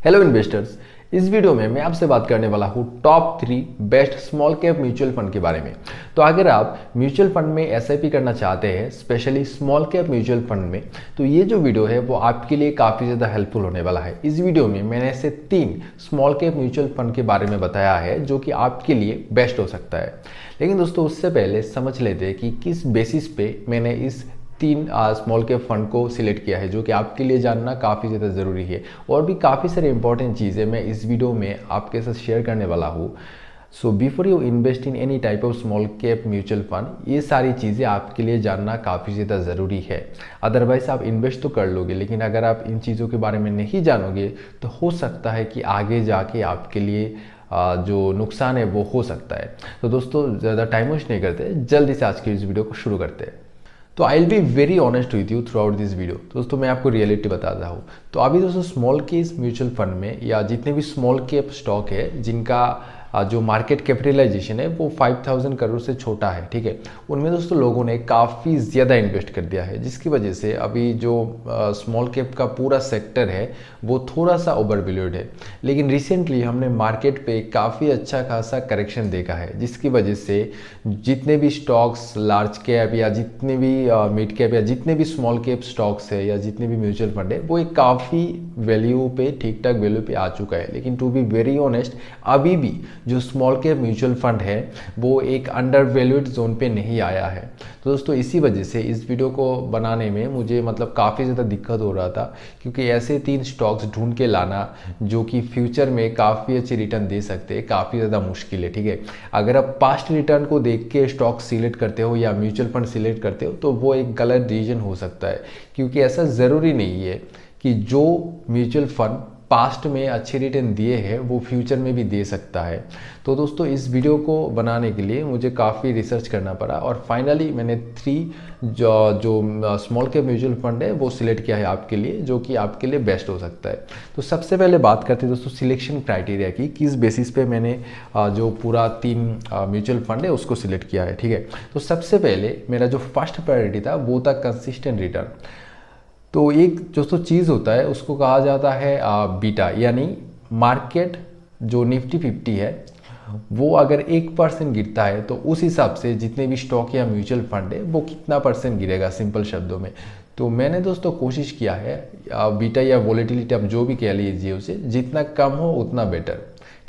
Hello investors. इस video में मैं आपसे बात करने वाला हूँ top 3 best small cap mutual fund के बारे में। तो अगर आप म्यूचुअल फंड में एसआईपी करना चाहते हैं, specially small cap mutual fund में, तो ये जो वीडियो है वो आपके लिए काफ़ी ज़्यादा हेल्पफुल होने वाला है। इस वीडियो में मैंने ऐसे 3 स्मॉल कैप म्यूचुअल फंड के बारे में बताया है जो कि आपके लिए बेस्ट हो सकता है। लेकिन दोस्तों, उससे पहले समझ लेते हैं कि किस बेसिस पे मैंने इस 3 स्मॉल कैप फंड को सिलेक्ट किया है, जो कि आपके लिए जानना काफ़ी ज़्यादा ज़रूरी है। और भी काफ़ी सारे इंपॉर्टेंट चीज़ें मैं इस वीडियो में आपके साथ शेयर करने वाला हूँ। So before you invest in any type of small cap mutual fund, ये सारी चीज़ें आपके लिए जानना काफ़ी ज़्यादा ज़रूरी है। अदरवाइज आप इन्वेस्ट तो कर लोगे, लेकिन अगर आप इन चीज़ों के बारे में नहीं जानोगे तो हो सकता है कि आगे जाके आपके लिए जो नुकसान है वो हो सकता है। तो दोस्तों, ज़्यादा टाइम वेस्ट नहीं करते, जल्दी से आज की इस वीडियो को शुरू करते हैं। तो I will be very honest with you through out this video. दोस्तों, मैं आपको रियलिटी बताता हूँ। तो अभी दोस्तों, स्मॉल केस म्यूचुअल फंड में या जितने भी स्मॉल कैप स्टॉक है जिनका जो मार्केट कैपिटलाइजेशन है वो 5000 करोड़ से छोटा है, ठीक है, उनमें दोस्तों लोगों ने काफ़ी ज़्यादा इन्वेस्ट कर दिया है, जिसकी वजह से अभी जो स्मॉल कैप का पूरा सेक्टर है वो थोड़ा सा ओवर वैल्यूड है। लेकिन रिसेंटली हमने मार्केट पे काफ़ी अच्छा खासा करेक्शन देखा है, जिसकी वजह से जितने भी स्टॉक्स लार्ज कैप या जितने भी मिड कैप या जितने भी स्मॉल कैप स्टॉक्स है या जितने भी म्यूचुअल फंड है वो एक काफ़ी वैल्यू पे, ठीक ठाक वैल्यू पे आ चुका है। लेकिन टू बी वेरी ऑनेस्ट, अभी भी जो स्मॉल कैप म्यूचुअल फंड है वो एक अंडर वैल्यूड जोन पे नहीं आया है। तो दोस्तों, इसी वजह से इस वीडियो को बनाने में मुझे काफ़ी ज़्यादा दिक्कत हो रहा था, क्योंकि ऐसे 3 स्टॉक्स ढूंढ के लाना जो कि फ्यूचर में काफ़ी अच्छी रिटर्न दे सकते हैं, काफ़ी ज़्यादा मुश्किल है, ठीक है। अगर आप पास्ट रिटर्न को देख के स्टॉक सिलेक्ट करते हो या म्यूचुअल फंड सिलेक्ट करते हो तो वो एक गलत डिसीजन हो सकता है, क्योंकि ऐसा ज़रूरी नहीं है कि जो म्यूचुअल फंड पास्ट में अच्छे रिटर्न दिए हैं वो फ्यूचर में भी दे सकता है। तो दोस्तों, इस वीडियो को बनाने के लिए मुझे काफ़ी रिसर्च करना पड़ा और फाइनली मैंने 3 जो स्मॉल कैप म्यूचुअल फंड है वो सिलेक्ट किया है आपके लिए, जो कि आपके लिए बेस्ट हो सकता है। तो सबसे पहले बात करते हैं दोस्तों सिलेक्शन क्राइटेरिया की, किस बेसिस पे मैंने जो पूरा 3 म्यूचुअल फंड है उसको सिलेक्ट किया है, ठीक है। तो सबसे पहले मेरा जो फर्स्ट प्रायोरिटी था वो था कंसिस्टेंट रिटर्न। तो एक दोस्तों चीज़ होता है, उसको कहा जाता है बीटा, यानी मार्केट जो निफ्टी 50 है वो अगर 1% गिरता है तो उस हिसाब से जितने भी स्टॉक या म्यूचुअल फंड है वो कितना परसेंट गिरेगा, सिंपल शब्दों में। तो मैंने दोस्तों कोशिश किया है बीटा या वॉलेटिलिटी, आप जो भी कह लीजिए उसे, जितना कम हो उतना बेटर,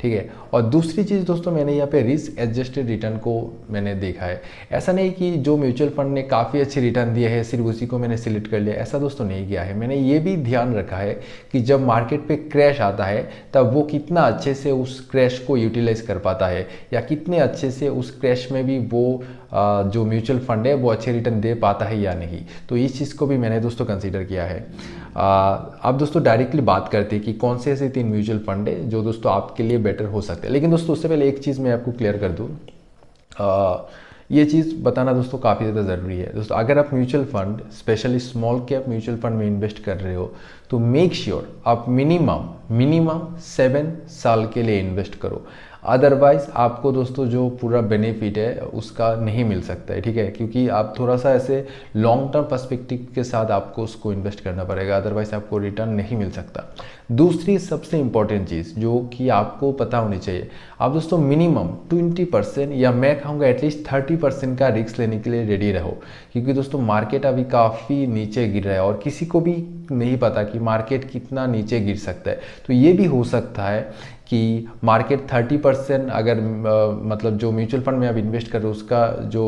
ठीक है। और दूसरी चीज़ दोस्तों, मैंने यहाँ पे रिस्क एडजस्टेड रिटर्न को मैंने देखा है। ऐसा नहीं कि जो म्यूचुअल फंड ने काफ़ी अच्छे रिटर्न दिए है सिर्फ उसी को मैंने सिलेक्ट कर लिया, ऐसा दोस्तों नहीं किया है। मैंने ये भी ध्यान रखा है कि जब मार्केट पे क्रैश आता है तब वो कितना अच्छे से उस क्रैश को यूटिलाइज कर पाता है, या कितने अच्छे से उस क्रैश में भी वो जो म्यूचुअल फंड है वो अच्छे रिटर्न दे पाता है या नहीं। तो इस चीज़ को भी मैंने दोस्तों कंसीडर किया है। अब दोस्तों डायरेक्टली बात करते हैं कि कौन से ऐसे 3 म्यूचुअल फंड है जो दोस्तों आपके लिए बेटर हो सकते हैं। लेकिन दोस्तों, उससे पहले एक चीज़ मैं आपको क्लियर कर दूँ, ये चीज़ बताना दोस्तों काफ़ी ज़्यादा ज़रूरी है। दोस्तों, अगर आप mutual fund specially small cap mutual fund में इन्वेस्ट कर रहे हो तो मेक श्योर आप मिनिमम 7 साल के लिए इन्वेस्ट करो। अदरवाइज आपको दोस्तों जो पूरा बेनिफिट है उसका नहीं मिल सकता है, ठीक है, क्योंकि आप थोड़ा सा ऐसे लॉन्ग टर्म पर्सपेक्टिव के साथ आपको उसको इन्वेस्ट करना पड़ेगा, अदरवाइज आपको रिटर्न नहीं मिल सकता। दूसरी सबसे इंपॉर्टेंट चीज़ जो कि आपको पता होनी चाहिए, आप दोस्तों मिनिमम 20% या मैं कहूँगा एटलीस्ट 30% का रिस्क लेने के लिए रेडी रहो, क्योंकि दोस्तों मार्केट अभी काफ़ी नीचे गिर रहा है और किसी को भी नहीं पता कि मार्केट कितना नीचे गिर सकता है। तो ये भी हो सकता है कि मार्केट 30% अगर मतलब जो म्यूचुअल फंड में आप इन्वेस्ट कर रहे हो उसका जो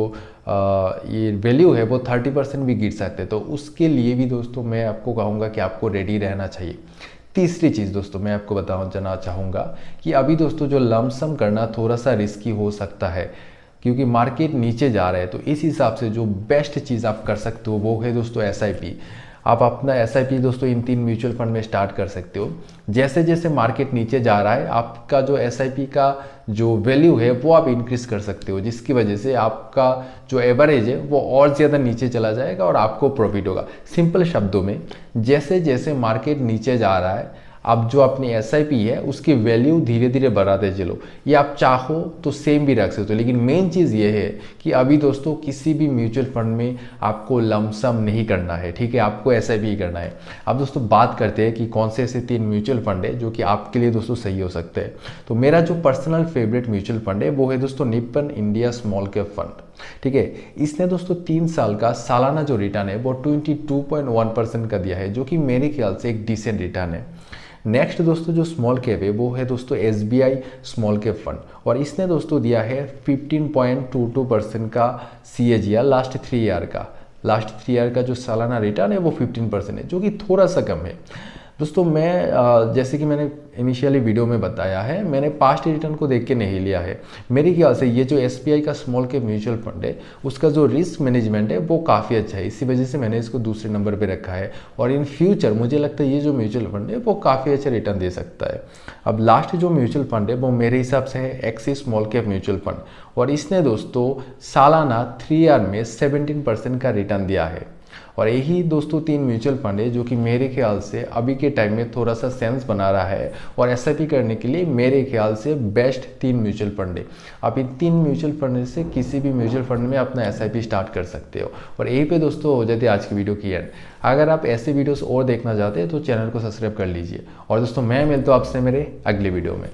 ये वैल्यू है वो 30% भी गिर सकते हैं। तो उसके लिए भी दोस्तों मैं आपको कहूँगा कि आपको रेडी रहना चाहिए। तीसरी चीज़ दोस्तों मैं आपको बताना चाहूँगा कि अभी दोस्तों जो लमसम करना थोड़ा सा रिस्की हो सकता है, क्योंकि मार्केट नीचे जा रहा है। तो इस हिसाब से जो बेस्ट चीज़ आप कर सकते हो वो है दोस्तों एसआईपी। आप अपना एसआईपी दोस्तों इन 3 म्यूचुअल फंड में स्टार्ट कर सकते हो। जैसे जैसे मार्केट नीचे जा रहा है आपका जो एसआईपी का जो वैल्यू है वो आप इंक्रीज कर सकते हो, जिसकी वजह से आपका जो एवरेज है वो और ज़्यादा नीचे चला जाएगा और आपको प्रॉफिट होगा। सिंपल शब्दों में, जैसे जैसे मार्केट नीचे जा रहा है अब जो अपनी एसआईपी है उसकी वैल्यू धीरे धीरे बढ़ाते चलो, या आप चाहो तो सेम भी रख सकते हो। लेकिन मेन चीज़ ये है कि अभी दोस्तों किसी भी म्यूचुअल फंड में आपको लमसम नहीं करना है, ठीक है, आपको एसआईपी ही करना है। अब दोस्तों बात करते हैं कि कौन से ऐसे 3 म्यूचुअल फंड है जो कि आपके लिए दोस्तों सही हो सकते हैं। तो मेरा जो पर्सनल फेवरेट म्यूचुअल फंड है वो है दोस्तों Nippon India small cap fund, ठीक है। इसने दोस्तों 3 साल का सालाना जो रिटर्न है वो 22.1% का दिया है, जो कि मेरे ख्याल से एक डिसेंट रिटर्न है। नेक्स्ट दोस्तों जो स्मॉल कैप है वो है दोस्तों एसबीआई स्मॉल कैप फंड, और इसने दोस्तों दिया है 15.22% का CAGR लास्ट 3 ईयर का जो सालाना रिटर्न है वो 15% है, जो कि थोड़ा सा कम है। दोस्तों मैं जैसे कि मैंने इनिशियली वीडियो में बताया है, मैंने पास्ट रिटर्न को देख के नहीं लिया है। मेरे ख्याल से ये जो एसबीआई का स्मॉल कैप म्यूचुअल फंड है उसका जो रिस्क मैनेजमेंट है वो काफ़ी अच्छा है, इसी वजह से मैंने इसको दूसरे नंबर पे रखा है। और इन फ्यूचर मुझे लगता है ये जो म्यूचुअल फंड है वो काफ़ी अच्छा रिटर्न दे सकता है। अब लास्ट जो म्यूचुअल फंड है वो मेरे हिसाब से है axis small cap mutual fund, और इसने दोस्तों सालाना 3 ईयर में 17% का रिटर्न दिया है। और यही दोस्तों 3 म्यूचुअल फंड है जो कि मेरे ख्याल से अभी के टाइम में थोड़ा सा सेंस बना रहा है, और एसआईपी करने के लिए मेरे ख्याल से बेस्ट 3 म्यूचुअल फंड है। आप इन 3 म्यूचुअल फंड से किसी भी म्यूचुअल फंड में अपना एसआईपी स्टार्ट कर सकते हो। और यहीं पे दोस्तों हो जाती है आज की वीडियो की एंड। अगर आप ऐसे वीडियोस और देखना चाहते हैं तो चैनल को सब्सक्राइब कर लीजिए। और दोस्तों मैं मिलता हूँ आपसे मेरे अगले वीडियो में।